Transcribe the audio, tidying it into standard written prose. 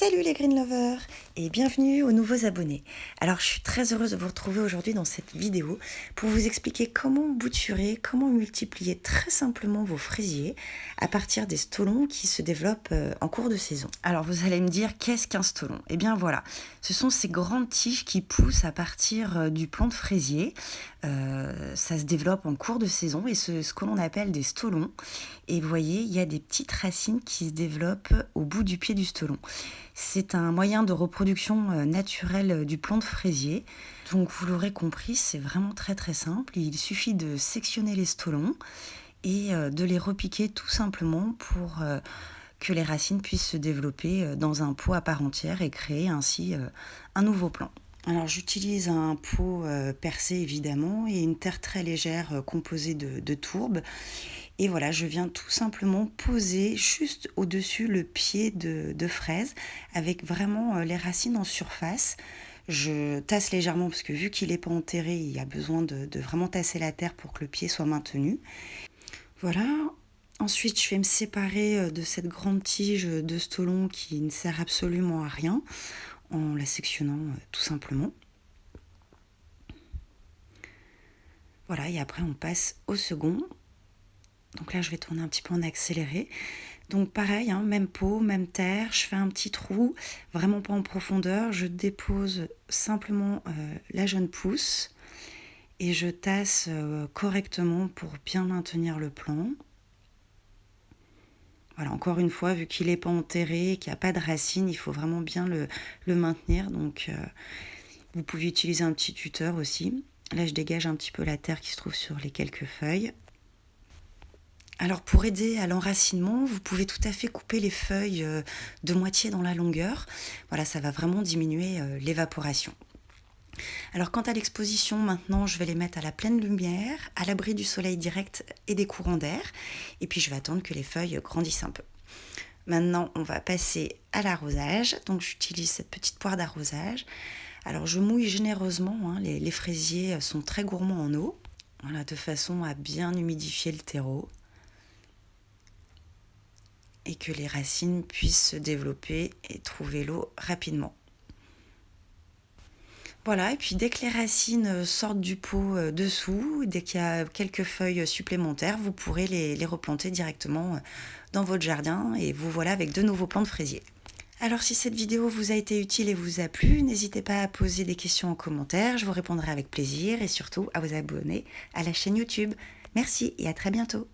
Salut les Green Lovers et bienvenue aux nouveaux abonnés. Alors je suis très heureuse de vous retrouver aujourd'hui dans cette vidéo pour vous expliquer comment bouturer, comment multiplier très simplement vos fraisiers à partir des stolons qui se développent en cours de saison. Alors vous allez me dire, qu'est-ce qu'un stolon? Eh bien voilà, ce sont ces grandes tiges qui poussent à partir du plant de fraisier. Ça se développe en cours de saison et ce que l'on appelle des stolons. Et vous voyez, il y a des petites racines qui se développent au bout du pied du stolon. C'est un moyen de reproduction naturelle du plant de fraisier. Donc vous l'aurez compris, c'est vraiment très très simple. Il suffit de sectionner les stolons et de les repiquer tout simplement pour que les racines puissent se développer dans un pot à part entière et créer ainsi un nouveau plant. Alors j'utilise un pot percé évidemment et une terre très légère composée de tourbe. Et voilà, je viens tout simplement poser juste au-dessus le pied de fraise avec vraiment les racines en surface. Je tasse légèrement parce que vu qu'il n'est pas enterré, il y a besoin de vraiment tasser la terre pour que le pied soit maintenu. Voilà. Ensuite, je vais me séparer de cette grande tige de stolon qui ne sert absolument à rien en la sectionnant tout simplement. Voilà, et après on passe au second. Donc là, je vais tourner un petit peu en accéléré. Donc pareil, hein, même pot, même terre, je fais un petit trou, vraiment pas en profondeur. Je dépose simplement la jeune pousse et je tasse correctement pour bien maintenir le plant. Voilà, encore une fois, vu qu'il n'est pas enterré, qu'il n'y a pas de racines, il faut vraiment bien le maintenir. Donc vous pouvez utiliser un petit tuteur aussi. Là, je dégage un petit peu la terre qui se trouve sur les quelques feuilles. Alors pour aider à l'enracinement, vous pouvez tout à fait couper les feuilles de moitié dans la longueur. Voilà, ça va vraiment diminuer l'évaporation. Alors quant à l'exposition, maintenant je vais les mettre à la pleine lumière, à l'abri du soleil direct et des courants d'air. Et puis je vais attendre que les feuilles grandissent un peu. Maintenant on va passer à l'arrosage. Donc j'utilise cette petite poire d'arrosage. Alors je mouille généreusement, hein, les fraisiers sont très gourmands en eau. Voilà, de façon à bien humidifier le terreau. Et que les racines puissent se développer et trouver l'eau rapidement. Voilà, et puis dès que les racines sortent du pot dessous, dès qu'il y a quelques feuilles supplémentaires, vous pourrez les replanter directement dans votre jardin et vous voilà avec de nouveaux plants de fraisier. Alors si cette vidéo vous a été utile et vous a plu, n'hésitez pas à poser des questions en commentaire, je vous répondrai avec plaisir et surtout à vous abonner à la chaîne YouTube. Merci et à très bientôt.